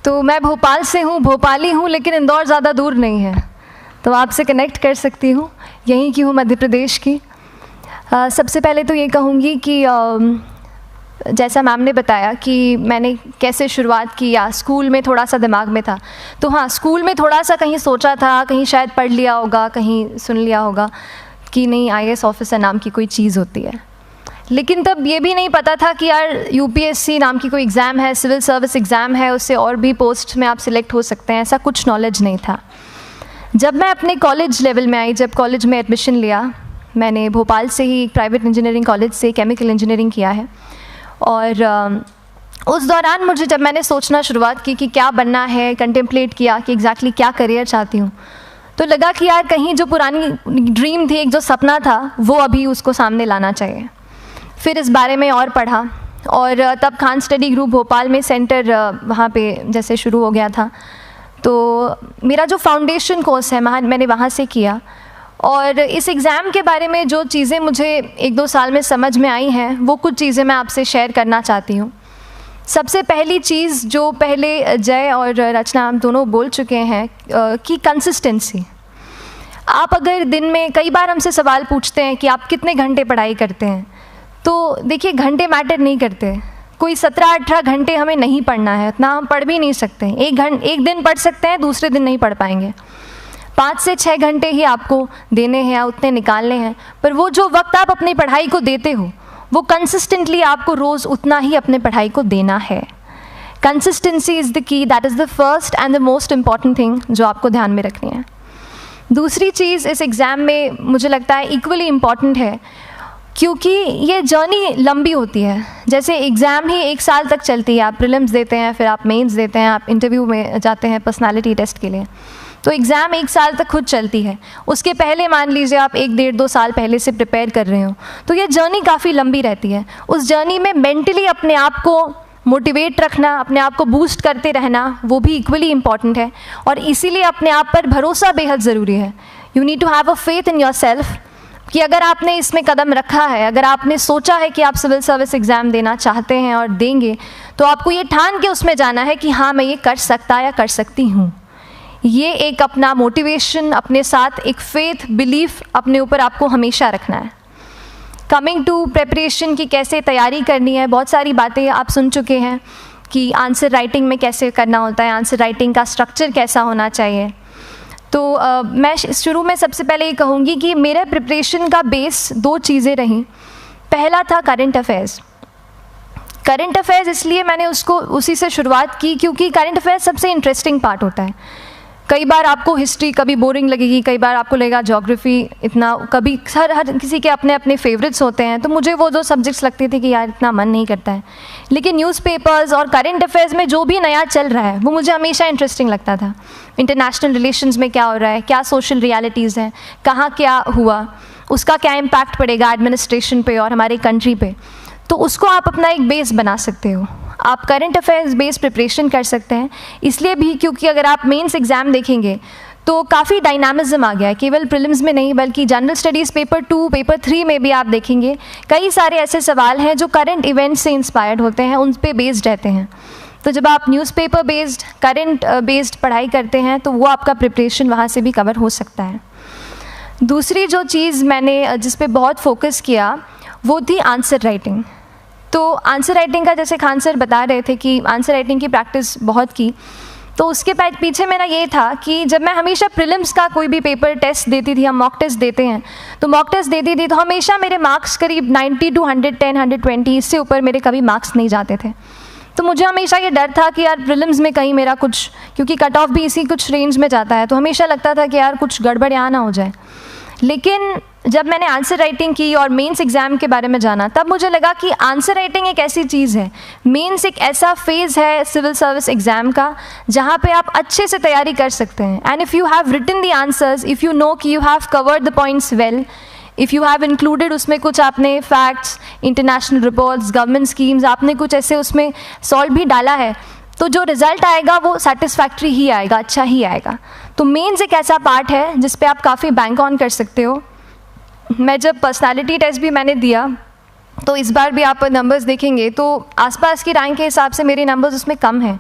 तो मैं भोपाल से हूँ, भोपाली हूँ, लेकिन इंदौर ज़्यादा दूर नहीं है, तो आपसे कनेक्ट कर सकती हूँ। यहीं की हूँ, मध्य प्रदेश की। सबसे पहले तो ये कहूँगी कि जैसा मैम ने बताया कि मैंने कैसे शुरुआत की, या स्कूल में थोड़ा सा दिमाग में था, तो हाँ, स्कूल में थोड़ा सा कहीं सोचा था, कहीं शायद पढ़ लिया होगा, कहीं सुन लिया होगा कि नहीं IAS ऑफिसर नाम की कोई चीज़ होती है। लेकिन तब ये भी नहीं पता था कि यार UPSC नाम की कोई एग्ज़ाम है, सिविल सर्विस एग्ज़ाम है, उससे और भी पोस्ट में आप सिलेक्ट हो सकते हैं, ऐसा कुछ नॉलेज नहीं था। जब मैं अपने कॉलेज लेवल में आई, जब कॉलेज में एडमिशन लिया, मैंने भोपाल से ही प्राइवेट इंजीनियरिंग कॉलेज से केमिकल इंजीनियरिंग किया है, और उस दौरान मुझे जब मैंने सोचना शुरुआत की कि क्या बनना है, कंटेम्पलेट किया कि एग्जैक्टली क्या करियर चाहती हूँ, तो लगा कि यार कहीं जो पुरानी ड्रीम थी, एक जो सपना था, वो अभी उसको सामने लाना चाहिए। फिर इस बारे में और पढ़ा, और तब खान स्टडी ग्रुप भोपाल में सेंटर वहाँ पे जैसे शुरू हो गया था, तो मेरा जो फाउंडेशन कोर्स है मैंने वहाँ से किया। और इस एग्ज़ाम के बारे में जो चीज़ें मुझे 1-2 साल में समझ में आई हैं, वो कुछ चीज़ें मैं आपसे शेयर करना चाहती हूँ। सबसे पहली चीज़ जो पहले जय और रचना हम दोनों बोल चुके हैं कि कंसिस्टेंसी। आप अगर दिन में, कई बार हमसे सवाल पूछते हैं कि आप कितने घंटे पढ़ाई करते हैं, तो देखिए घंटे मैटर नहीं करते। कोई 17-18 घंटे हमें नहीं पढ़ना है, उतना हम पढ़ भी नहीं सकते। एक दिन पढ़ सकते हैं, दूसरे दिन नहीं पढ़ पाएंगे। 5 से 6 घंटे ही आपको देने हैं या उतने निकालने हैं, पर वो जो वक्त आप अपनी पढ़ाई को देते हो, वो कंसिस्टेंटली आपको रोज़ उतना ही अपने पढ़ाई को देना है। Consistency is the key, that is the first and the most important thing जो आपको ध्यान में रखनी है। दूसरी चीज़ इस एग्ज़ाम में मुझे लगता है इक्वली इम्पॉर्टेंट है, क्योंकि ये जर्नी लंबी होती है। जैसे एग्ज़ाम ही 1 साल तक चलती है, आप प्रीलिम्स देते हैं, फिर आप मेंस देते हैं, आप इंटरव्यू में जाते हैं पर्सनालिटी टेस्ट के लिए, तो एग्ज़ाम 1 साल तक खुद चलती है। उसके पहले मान लीजिए आप 1-1.5-2 साल पहले से प्रिपेयर कर रहे हो, तो ये जर्नी काफ़ी लंबी रहती है। उस जर्नी में मेंटली अपने आप को मोटिवेट रखना, अपने आप को बूस्ट करते रहना, वो भी इक्वली इम्पॉर्टेंट है, और इसीलिए अपने आप पर भरोसा बेहद ज़रूरी है। You need to have a faith in yourself कि अगर आपने इसमें कदम रखा है, अगर आपने सोचा है कि आप सिविल सर्विस एग्ज़ाम देना चाहते हैं और देंगे, तो आपको ये ठान के उसमें जाना है कि हाँ, मैं ये कर सकता या कर सकती हूँ। ये एक अपना मोटिवेशन, अपने साथ एक फेथ, बिलीफ अपने ऊपर आपको हमेशा रखना है। कमिंग टू प्रेपरेशन की कैसे तैयारी करनी है, बहुत सारी बातें आप सुन चुके हैं कि आंसर राइटिंग में कैसे करना होता है, आंसर राइटिंग का स्ट्रक्चर कैसा होना चाहिए। तो मैं शुरू में सबसे पहले ये कहूँगी कि मेरे प्रिपरेशन का बेस 2 चीज़ें रहीं। पहला था करंट अफेयर्स। करंट अफेयर्स इसलिए मैंने उसको उसी से शुरुआत की क्योंकि करंट अफेयर्स सबसे इंटरेस्टिंग पार्ट होता है। कई बार आपको हिस्ट्री कभी बोरिंग लगेगी, कई बार आपको लगेगा ज्योग्राफी इतना, कभी हर किसी के अपने अपने फेवरेट्स होते हैं। तो मुझे वो 2 सब्जेक्ट्स लगते थे कि यार इतना मन नहीं करता है, लेकिन न्यूज़पेपर्स और करंट अफेयर्स में जो भी नया चल रहा है वो मुझे हमेशा इंटरेस्टिंग लगता था। इंटरनेशनल रिलेशंस में क्या हो रहा है, क्या सोशल रियलिटीज़ हैं, कहाँ क्या हुआ, उसका क्या इम्पैक्ट पड़ेगा एडमिनिस्ट्रेशन पे और हमारी कंट्री पे, तो उसको आप अपना एक बेस बना सकते हो। आप करंट अफेयर्स बेस्ड प्रिपरेशन कर सकते हैं, इसलिए भी क्योंकि अगर आप मेंस एग्ज़ाम देखेंगे तो काफ़ी डायनामिज्म आ गया है, केवल प्रीलिम्स में नहीं बल्कि जनरल स्टडीज़ पेपर 2, पेपर 3 में भी आप देखेंगे कई सारे ऐसे सवाल हैं जो करंट इवेंट्स से इंस्पायर्ड होते हैं, उन पे बेस्ड रहते हैं। तो जब आप न्यूज़पेपर बेस्ड, करंट बेस्ड पढ़ाई करते हैं तो वो आपका प्रिपरेशन वहाँ से भी कवर हो सकता है। दूसरी जो चीज़ मैंने जिस पे बहुत फोकस किया वो थी आंसर राइटिंग। तो आंसर राइटिंग का जैसे खान सर बता रहे थे कि आंसर राइटिंग की प्रैक्टिस बहुत की, तो उसके पीछे मेरा ये था कि जब मैं हमेशा प्रीलिम्स का कोई भी पेपर टेस्ट देती थी, हम मॉक टेस्ट देते हैं, तो मॉक टेस्ट देती थी तो हमेशा मेरे मार्क्स करीब 90 to 110, 120, इससे ऊपर मेरे कभी मार्क्स नहीं जाते थे। तो मुझे हमेशा ये डर था कि यार प्रीलिम्स में कहीं मेरा कुछ, क्योंकि कट ऑफ भी इसी कुछ रेंज में जाता है, तो हमेशा लगता था कि यार कुछ गड़बड़ यहाँ ना हो जाए। लेकिन जब मैंने आंसर राइटिंग की और मेंस एग्ज़ाम के बारे में जाना, तब मुझे लगा कि आंसर राइटिंग एक ऐसी चीज़ है, मेंस एक ऐसा फेज़ है सिविल सर्विस एग्ज़ाम का जहाँ पे आप अच्छे से तैयारी कर सकते हैं। And if you have written the answers, if you know कि you have covered the points well, if you have included उसमें कुछ आपने facts, international reports, government schemes, आपने कुछ ऐसे उसमें सॉल्व भी डाला है, तो जो रिज़ल्ट आएगा वो सेटिस्फैक्ट्री ही आएगा, अच्छा ही आएगा। तो मेंस एक ऐसा पार्ट है जिस पे आप काफ़ी बैंक ऑन कर सकते हो। मैं जब पर्सनालिटी टेस्ट भी मैंने दिया तो इस बार भी आप नंबर्स देखेंगे तो आसपास की रैंक के हिसाब से मेरे नंबर्स उसमें कम हैं,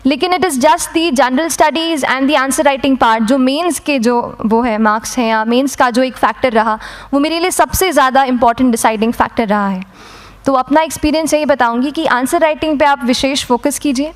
लेकिन it is just the general studies and the answer writing part, जो मेंस के जो वो है मार्क्स हैं या मेंस का जो एक फैक्टर रहा, वो मेरे लिए सबसे ज़्यादा इंपॉर्टेंट डिसाइडिंग फैक्टर रहा है। तो अपना एक्सपीरियंस यही बताऊंगी कि आंसर राइटिंग पे आप विशेष फोकस कीजिए।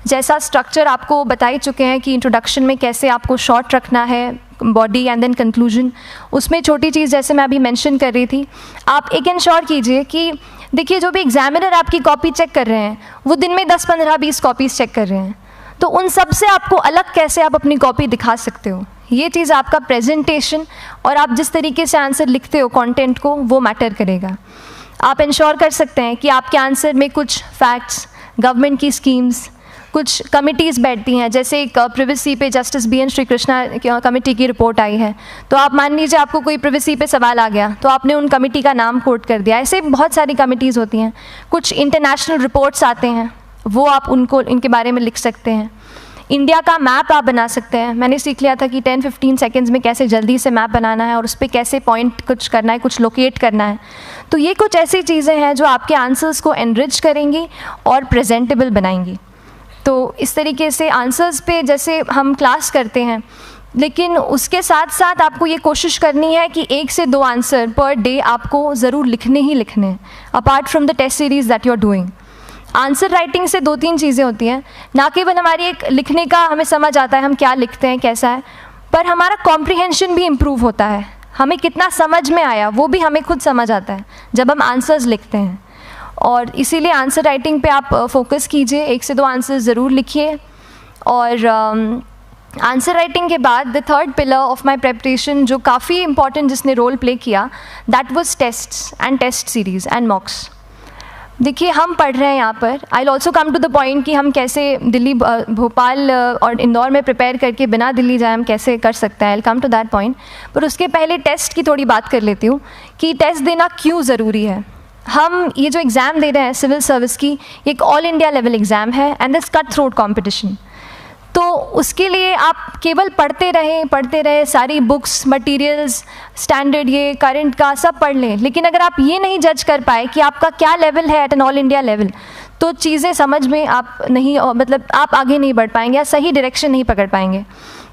जैसा स्ट्रक्चर आपको बता ही चुके हैं कि इंट्रोडक्शन में कैसे आपको शॉर्ट रखना है, बॉडी एंड देन कंक्लूजन, उसमें छोटी चीज़ जैसे मैं अभी मेंशन कर रही थी, आप एक इंश्योर कीजिए कि देखिए जो भी एग्जामिनर आपकी कॉपी चेक कर रहे हैं वो दिन में 10, 15, 20 कॉपीज़ चेक कर रहे हैं, तो उन सब से आपको अलग कैसे आप अपनी कॉपी दिखा सकते हो, ये चीज़ आपका प्रेजेंटेशन और आप जिस तरीके से आंसर लिखते हो कंटेंट को, वो मैटर करेगा। आप इंश्योर कर सकते हैं कि आपके आंसर में कुछ फैक्ट्स, गवर्नमेंट की स्कीम्स, कुछ कमिटीज़ बैठती हैं, जैसे एक प्रिवेसी पे justice BN Shri Krishna committee की रिपोर्ट आई है, तो आप मान लीजिए आपको कोई प्रिवेसी पे सवाल आ गया तो आपने उन कमेटी का नाम कोट कर दिया। ऐसे बहुत सारी कमिटीज़ होती हैं। कुछ इंटरनेशनल रिपोर्ट्स आते हैं, वो आप इनके बारे में लिख सकते हैं। इंडिया का मैप आप बना सकते हैं। मैंने सीख लिया था कि 10-15 सेकेंड्स में कैसे जल्दी से मैप बनाना है और उस पर कैसे पॉइंट कुछ करना है, कुछ लोकेट करना है। तो ये कुछ ऐसी चीज़ें हैं जो आपके आंसर्स को एनरिच करेंगी और प्रेजेंटेबल बनाएंगी। तो इस तरीके से आंसर्स पे जैसे हम क्लास करते हैं, लेकिन उसके साथ साथ आपको ये कोशिश करनी है कि 1 से 2 आंसर पर डे आपको ज़रूर लिखने ही लिखने हैं, apart from the test series that you are doing. Answer writing से 2-3 चीज़ें होती हैं, ना केवल हमारी एक लिखने का हमें समझ आता है हम क्या लिखते हैं कैसा है, पर हमारा कॉम्प्रिहेंशन भी इम्प्रूव होता है। हमें कितना समझ में आया वो भी हमें खुद समझ आता है जब हम आंसर्स लिखते हैं। और इसीलिए आंसर राइटिंग पे आप फोकस कीजिए, 1 से 2 आंसर ज़रूर लिखिए। और आंसर राइटिंग के बाद the third pillar of my preparation जो काफ़ी इंपॉर्टेंट जिसने रोल प्ले किया, that was tests and test series and mocks. देखिए हम पढ़ रहे हैं यहाँ पर, I will also come to the point कि हम कैसे दिल्ली, भोपाल और इंदौर में प्रिपेयर करके बिना दिल्ली जाए हम कैसे कर सकते हैं, I will come to that point. पर उसके पहले टेस्ट की थोड़ी बात कर लेती हूँ कि टेस्ट देना क्यों ज़रूरी है। हम ये जो एग्ज़ाम दे रहे हैं सिविल सर्विस की, ये एक ऑल इंडिया लेवल एग्ज़ाम है and this cut throat competition. तो उसके लिए आप केवल पढ़ते रहें, सारी बुक्स, मटेरियल्स, स्टैंडर्ड ये करंट का सब पढ़ लें, लेकिन अगर आप ये नहीं जज कर पाए कि आपका क्या लेवल है at an all India level, तो चीज़ें समझ में आप नहीं, मतलब आप आगे नहीं बढ़ पाएंगे या सही डायरेक्शन नहीं पकड़ पाएंगे।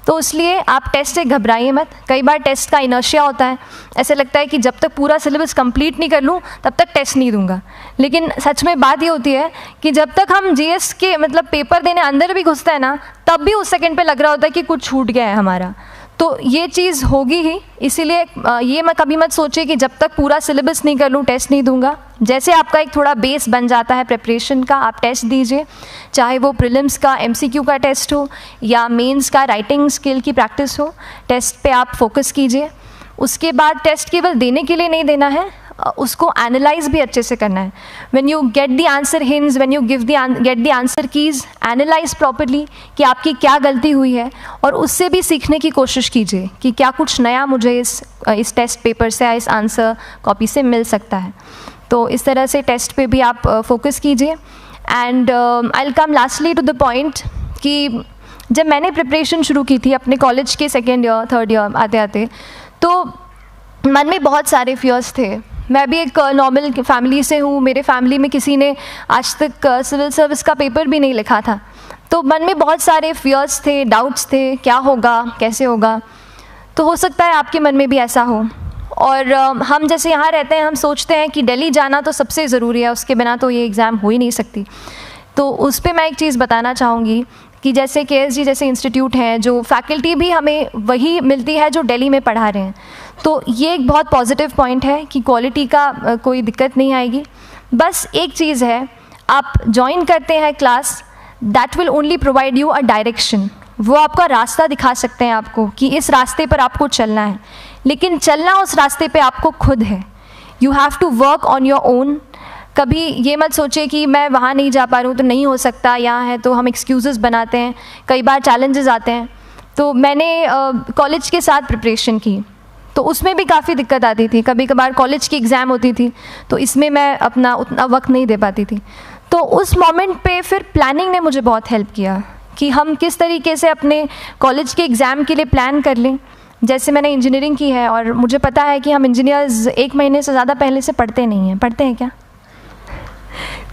तो इसलिए आप टेस्ट से घबराइए मत। कई बार टेस्ट का इनर्शिया होता है, ऐसे लगता है कि जब तक पूरा सिलेबस कंप्लीट नहीं कर लूँ तब तक टेस्ट नहीं दूंगा, लेकिन सच में बात ये होती है कि जब तक हम GS के मतलब पेपर देने अंदर भी घुसते हैं ना, तब भी उस सेकंड पे लग रहा होता है कि कुछ छूट गया है हमारा। तो ये चीज़ होगी ही, इसीलिए ये मैं कभी मत सोचिए कि जब तक पूरा सिलेबस नहीं कर लूँ टेस्ट नहीं दूंगा। जैसे आपका एक थोड़ा बेस बन जाता है प्रिपरेशन का, आप टेस्ट दीजिए, चाहे वो प्रीलिम्स का MCQ का टेस्ट हो या मेंस का राइटिंग स्किल की प्रैक्टिस हो, टेस्ट पे आप फोकस कीजिए। उसके बाद टेस्ट केवल देने के लिए नहीं देना है, उसको एनालाइज भी अच्छे से करना है। When you get the answer hints, when you get the answer keys, analyse properly कि आपकी क्या गलती हुई है और उससे भी सीखने की कोशिश कीजिए कि क्या कुछ नया मुझे इस टेस्ट पेपर से या इस आंसर कॉपी से मिल सकता है। तो इस तरह से टेस्ट पे भी आप फोकस कीजिए। And I will come lastly to the point कि जब मैंने प्रिपरेशन शुरू की थी अपने कॉलेज के 2nd ईयर 3rd ईयर आते आते, तो मन में बहुत सारे फियर्स थे। मैं भी एक नॉर्मल फैमिली से हूँ, मेरे फैमिली में किसी ने आज तक सिविल सर्विस का पेपर भी नहीं लिखा था, तो मन में बहुत सारे फियर्स थे, डाउट्स थे, क्या होगा, कैसे होगा। तो हो सकता है आपके मन में भी ऐसा हो। और हम जैसे यहाँ रहते हैं, हम सोचते हैं कि दिल्ली जाना तो सबसे ज़रूरी है, उसके बिना तो ये एग्ज़ाम हो ही नहीं सकती। तो उस पर मैं एक चीज़ बताना चाहूँगी कि जैसे KSG जैसे इंस्टीट्यूट हैं, जो फैकल्टी भी हमें वही मिलती है जो दिल्ली में पढ़ा रहे हैं, तो ये एक बहुत पॉजिटिव पॉइंट है कि क्वालिटी का कोई दिक्कत नहीं आएगी। बस एक चीज़ है, आप ज्वाइन करते हैं class, that will only provide you a direction. वो आपका रास्ता दिखा सकते हैं आपको कि इस रास्ते पर आपको चलना है, लेकिन चलना उस रास्ते पे आपको खुद है। You have to work on your own. कभी ये मत सोचिए कि मैं वहाँ नहीं जा पा रहा हूँ तो नहीं हो सकता, यहाँ है, तो हम एक्सक्यूज़ेस बनाते हैं, कई बार चैलेंजेस आते हैं। तो मैंने कॉलेज के साथ प्रिपरेशन की, तो उसमें भी काफ़ी दिक्कत आती थी। कभी कभार कॉलेज की एग्ज़ाम होती थी तो इसमें मैं अपना उतना वक्त नहीं दे पाती थी। तो उस मोमेंट पे फिर प्लानिंग ने मुझे बहुत हेल्प किया कि हम किस तरीके से अपने कॉलेज के एग्ज़ाम के लिए प्लान कर लें। जैसे मैंने इंजीनियरिंग की है और मुझे पता है कि हम इंजीनियर्स 1 महीने से ज़्यादा पहले से पढ़ते नहीं हैं। पढ़ते हैं क्या?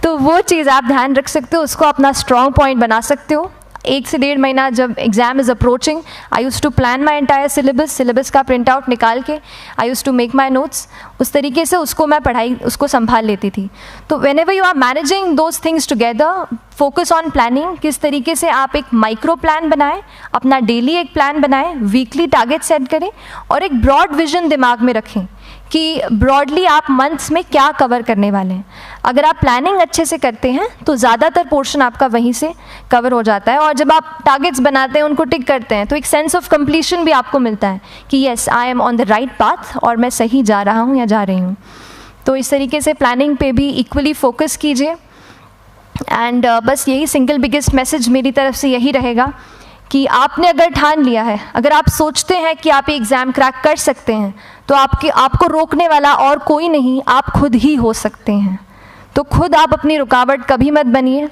तो वो चीज़ आप ध्यान रख सकते हो, उसको अपना स्ट्रॉन्ग पॉइंट बना सकते हो। 1 से 1.5 महीना जब exam is approaching, I use to plan my entire syllabus का प्रिंट आउट निकाल के I use to make my notes, उस तरीके से उसको मैं उसको संभाल लेती थी। तो whenever you are managing those things together, focus on planning, किस तरीके से आप एक माइक्रो प्लान बनाएं, अपना डेली एक प्लान बनाएं, वीकली टारगेट सेट करें और एक ब्रॉड विजन दिमाग में रखें कि ब्रॉडली आप मंथ्स में क्या कवर करने वाले हैं। अगर आप प्लानिंग अच्छे से करते हैं तो ज़्यादातर पोर्शन आपका वहीं से कवर हो जाता है, और जब आप टारगेट्स बनाते हैं, उनको टिक करते हैं, तो एक सेंस ऑफ कंप्लीशन भी आपको मिलता है कि yes I am on the right path और मैं सही जा रहा हूँ या जा रही हूँ। तो इस तरीके से प्लानिंग पे भी इक्वली फोकस कीजिए। एंड बस यही सिंगल बिगेस्ट मैसेज मेरी तरफ से यही रहेगा कि आपने अगर ठान लिया है, अगर आप सोचते हैं कि आप एग्ज़ाम क्रैक कर सकते हैं, तो आपको रोकने वाला और कोई नहीं, आप खुद ही हो सकते हैं। तो खुद आप अपनी रुकावट कभी मत बनिए,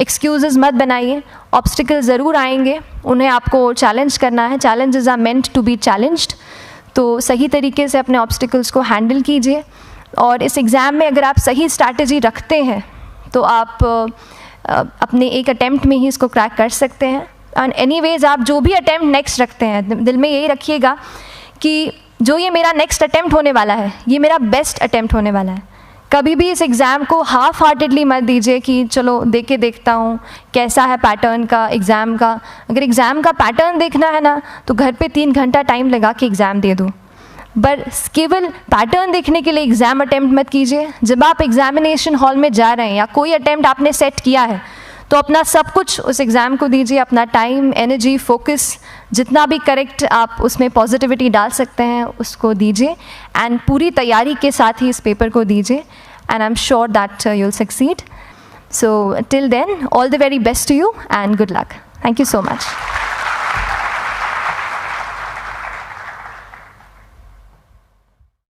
एक्सक्यूज़ेस मत बनाइए। ऑब्स्टिकल ज़रूर आएंगे, उन्हें आपको चैलेंज करना है। Challenges are meant to be challenged. तो सही तरीके से अपने ऑब्स्टिकल्स को हैंडल कीजिए, और इस एग्ज़ाम में अगर आप सही स्ट्रैटेजी रखते हैं तो आप अपने एक अटैम्प्ट में ही इसको क्रैक कर सकते हैं। एंड एनीवेज आप जो भी अटैम्प्ट नेक्स्ट रखते हैं, दिल में यही रखिएगा कि जो ये मेरा नेक्स्ट अटैम्प्ट होने वाला है, ये मेरा बेस्ट अटैम्प्ट होने वाला है। कभी भी इस एग्ज़ाम को हाफ हार्टेडली मत दीजिए कि चलो दे के देखता हूँ कैसा है पैटर्न का एग्ज़ाम का। अगर एग्ज़ाम का पैटर्न देखना है ना, तो घर पे 3 घंटा टाइम लगा के एग्ज़ाम दे दो, बस केवल पैटर्न देखने के लिए एग्ज़ाम अटैम्प्ट मत कीजिए। जब आप एग्जामिनेशन हॉल में जा रहे हैं या कोई अटैम्प्ट आपने सेट किया है, तो अपना सब कुछ उस एग्ज़ाम को दीजिए, अपना टाइम, एनर्जी, फोकस, जितना भी करेक्ट आप उसमें पॉजिटिविटी डाल सकते हैं उसको दीजिए, एंड पूरी तैयारी के साथ ही इस पेपर को दीजिए, and I am sure that you will succeed. So till then, all the very best to you and good luck. Thank you so much.